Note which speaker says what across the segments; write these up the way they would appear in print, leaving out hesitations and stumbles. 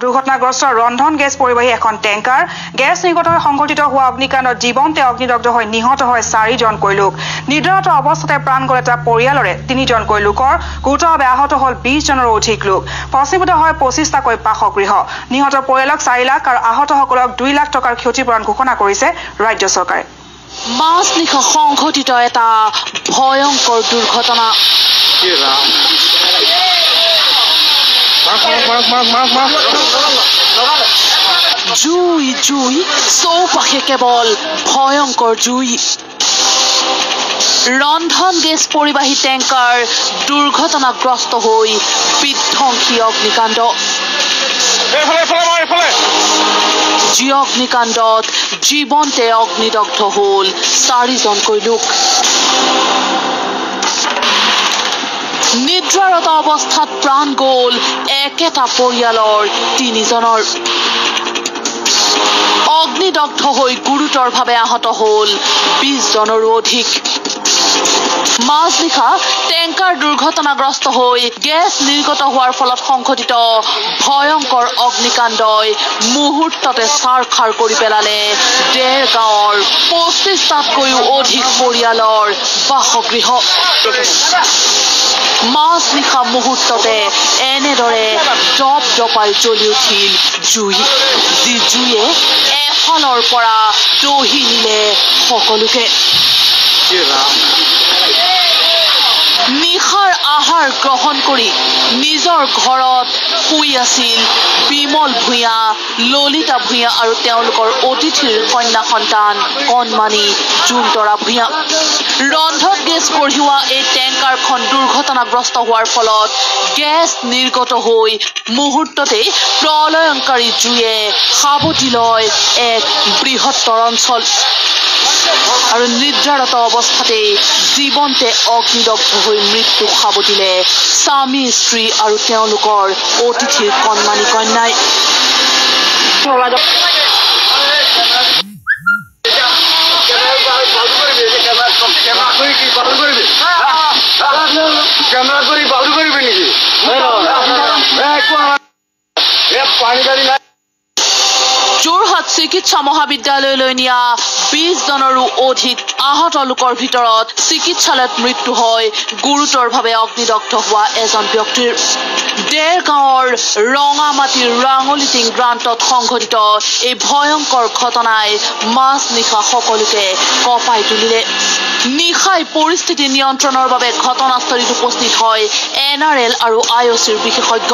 Speaker 1: দুৰ্ঘটনাগ্ৰস্ত ৰন্ধন গেছ পৰিবাহী এখন টেংকাৰ গেছ নিৰ্গত হৈ সংঘটিত হোৱা অগ্নিকাণ্ডত জীৱন্তে অগ্নিদগ্ধ হৈ নিহত হয় 4জনকৈ লোক নিৰ্ধাৰিত অৱস্থাতে প্ৰাণ গ'ল এটা পৰিয়ালৰে 3জনকৈ লোকৰ গুৰুতৰভাৱে আহত হ'ল 20 জনৰো অধিক লোক ভস্মীভূত হয় 25টাকৈ বাসগৃহ নিহত পৰিয়ালক 4 লাখ আৰু আহতসকলক 2 লাখ টকাৰ ক্ষতিপূৰণ ঘোষণা কৰিছে ৰাজ্য চৰকাৰে
Speaker 2: মাজনিশা সংঘটিত এটা ভয়ংকৰ দুৰ্ঘটনা জুই জুই চৌপাশে কেৱল ভয়ংকৰ জুই ৰন্ধন গেছ পৰিবাহী টেংকাৰ দুৰ্ঘটনাগ্ৰস্ত হৈ বিধ্বংসী অগ্নিকাণ্ড যি অগ্নিকাণ্ডত জীৱন্তে অগ্নিদগ্ধ হ'ল 4জনকৈ লোক নিদ্ৰাৰত অৱস্থাত প্ৰাণ গ'ল একেটা পৰিয়ালৰ 3জনৰ অগ্নিদগ্ধ হৈ গুৰুতৰভাৱে আহত হ'ল 20 জনৰো অধিক মাজনিশা টেংকাৰ দুৰ্ঘটনাগ্ৰস্ত হৈ গেছ নিৰ্গত হোৱাৰ ফলত সংঘটিত ভয়ংকৰ অগ্নিকাণ্ডই মুহূৰ্ততে ছাৰখাৰ কৰি পেলালে ডেৰগাঁৱৰ 25টাতকৈও অধিক পৰিয়ালৰ বাসগৃহ মাজনিশা মুহূৰ্ততে এনেদৰে দপদপাই জ্বলি উঠিল জুই যি জুয়ে এফালৰ পৰা দহি নিলে সকলোকে নিশাৰ আহাৰ গ্ৰহণ কৰি নিজৰ ঘৰত শুই আছিল বিমল ভূঞা ললিতা ভূঞা আৰু তেওঁলোকৰ অতিথিৰ কন্যা সন্তান কণমানি জুনতৰা ভূঞা ৰন্ধন গেছ কঢ়িওৱা এই টেংকাৰখন দুৰ্ঘটনাগ্ৰস্ত হোৱাৰ ফলত গেছ নিৰ্গত হৈ মুহূৰ্ততে প্ৰলয়ংকাৰী জুয়ে সাৱটি লয় এক বৃহত্তৰ অঞ্চল আৰু নিদ্ৰাৰত অৱস্থাতে জীৱন্তে অগ্নিদগ্ধ হৈ মৃত্যু সাৱটিলে স্বামী স্ত্ৰী আৰু তেওঁলোকৰ অতিথিৰ কণমানি কন্যাই যোৰহাট চিকিৎসা মহাবিদ্যালয়লৈ নিয়া 20 জনৰো অধিক আহত লোকৰ ভিতৰত চিকিৎসালয়ত মৃত্যু হয় গুৰুতৰভাৱে অগ্নিদগ্ধ হোৱা এজন ব্যক্তিৰ ডেৰগাঁৱৰ ৰঙামাটিৰ ৰাঙলিটিং গ্ৰান্তত সংঘটিত এই ভয়ংকৰ ঘটনাই মাজনিশা সকলোকে কঁপাই তুলিলে নিশাই পৰিস্থিতি নিয়ন্ত্ৰণৰ বাবে ঘটনাস্থলীত উপস্থিত হয় NRL আৰু IOCৰ বিশেষজ্ঞ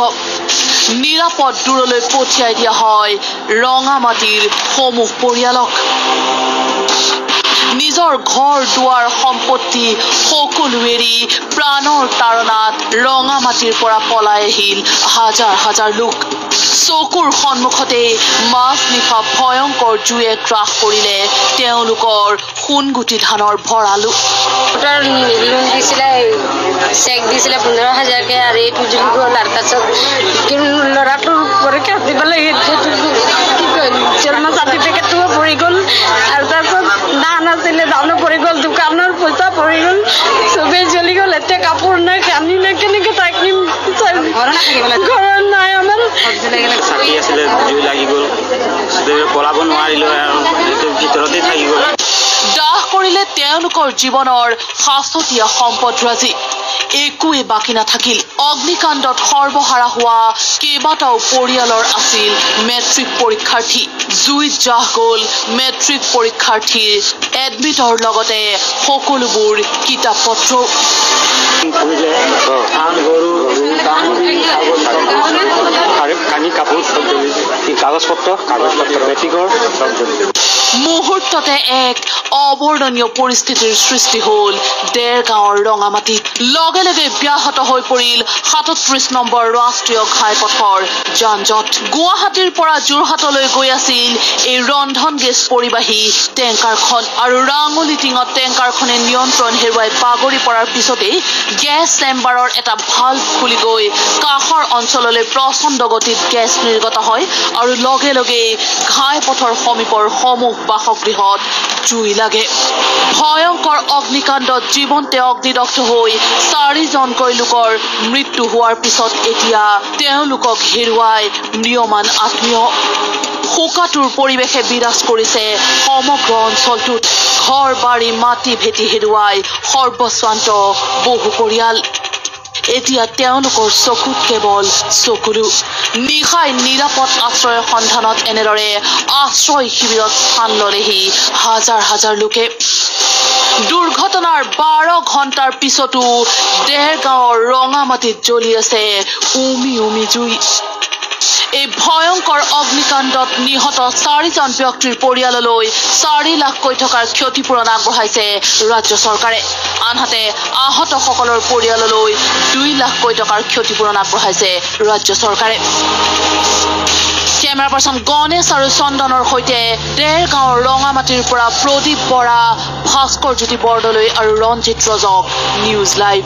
Speaker 2: নিৰাপদ দূৰলৈ পঠিয়াই দিয়া হয় ৰঙামাটিৰ সমূহ পৰিয়ালক নিজৰ ঘৰ দুৱাৰ সম্পত্তি সকলো এৰি প্ৰাণৰ তাৰণাত ৰঙামাটিৰ পৰা পলাই আহিল হাজাৰ হাজাৰ লোক চকুৰ সন্মুখতে মাজনিশা ভয়ংকৰ জুয়ে গ্ৰাস কৰিলে তেওঁলোকৰ সোণগুটি ধানৰ ভঁৰালো
Speaker 3: লোন দিছিলে চেক দিছিলে 15,000কে আৰু এইটো যদি গ'ল আৰু তাৰপিছত ল'ৰাটোৰ পৰীক্ষা দিব লাগে জন্ম চাৰ্টিফিকেটটো পৰি গ'ল আৰু তাৰপিছত ধান আছিলে ধানো পৰি গ'ল দোকানৰ পইচা পৰি গ'ল চবেই জ্বলি গ'ল এতিয়া কাপোৰ নাই কানি নাই কেনেকৈ থাকিম ঘৰত নাই আমাৰ
Speaker 4: চাকি আছিলে জুই লাগি গ'ল পলাব নোৱাৰিলো আৰু ভিতৰতে থাকি গ'ল
Speaker 2: দাহ কৰিলে তেওঁলোকৰ জীৱনৰ সাঁচতীয়া সম্পদৰাজি একোৱে বাকী নাথাকিল অগ্নিকাণ্ডত সৰ্বহাৰা হোৱা কেইবাটাও পৰিয়ালৰ আছিল মেট্ৰিক পৰীক্ষাৰ্থী জুইত জাহ গ'ল মেট্ৰিক পৰীক্ষাৰ্থীৰ এডমিটৰ লগতে সকলোবোৰ কিতাপ পত্ৰ মুহূৰ্ততে এক অবৰ্ণনীয় পৰিস্থিতিৰ সৃষ্টি হ'ল ডেৰগাঁৱৰ ৰঙামাটিত লগে লগে ব্যাহত হৈ পৰিল 37 নম্বৰ ৰাষ্ট্ৰীয় ঘাইপথৰ যান-জঁট গুৱাহাটীৰ পৰা যোৰহাটলৈ গৈ আছিল এই ৰন্ধন গেছ পৰিবাহী টেংকাৰখন আৰু ৰাঙলিটিঙত টেংকাৰখনে নিয়ন্ত্ৰণ হেৰুৱাই বাগৰি পৰাৰ পিছতেই গেছ চেম্বাৰৰ এটা ভাল্ভ খুলি গৈ কাষৰ অঞ্চললৈ প্ৰচণ্ড গতিত গেছ নিৰ্গত হয় আৰু লগে লগে ঘাইপথৰ সমীপৰ সমূহ বাসগৃহত জুই লাগে ভয়ংকৰ অগ্নিকাণ্ডত জীৱন্তে অগ্নিদগ্ধ হৈ 4জনকৈ লোকৰ মৃত্যু হোৱাৰ পিছত এতিয়া তেওঁলোকক হেৰুৱাই ম্ৰিয়মান আত্মীয় শোকাতুৰ পৰিৱেশে বিৰাজ কৰিছে সমগ্ৰ অঞ্চলটোত ঘৰ বাৰী মাটি ভেটি হেৰুৱাই সৰ্বস্বান্ত বহু পৰিয়াল এতিয়া তেওঁলোকৰ চকুত কেৱল চকুলো নিশাই নিৰাপদ আশ্ৰয়ৰ সন্ধানত এনেদৰে আশ্ৰয় শিবিৰত স্থান ললেহি হাজাৰ হাজাৰ লোকে দুৰ্ঘটনাৰ 12 ঘণ্টাৰ পিছতো দেৰগাঁৱৰ ৰঙামাটিত জ্বলি আছে উমি উমি জুই এই ভয়ংকৰ অগ্নিকাণ্ডত নিহত 4জন ব্যক্তিৰ পৰিয়াললৈ 4 লাখকৈ টকাৰ ক্ষতিপূৰণ আগবঢ়াইছে ৰাজ্য চৰকাৰে আনহাতে আহতসকলৰ পৰিয়াললৈ 2 লাখকৈ টকাৰ ক্ষতিপূৰণ আগবঢ়াইছে ৰাজ্য চৰকাৰে কেমেৰা পাৰ্চন গণেশ আৰু চন্দনৰ সৈতে দেৰগাঁৱৰ ৰঙামাটিৰ পৰা প্ৰদীপ বৰা ভাস্কৰ জ্যোতি বৰদলৈ আৰু ৰঞ্জিত ৰজক নিউজ লাইভ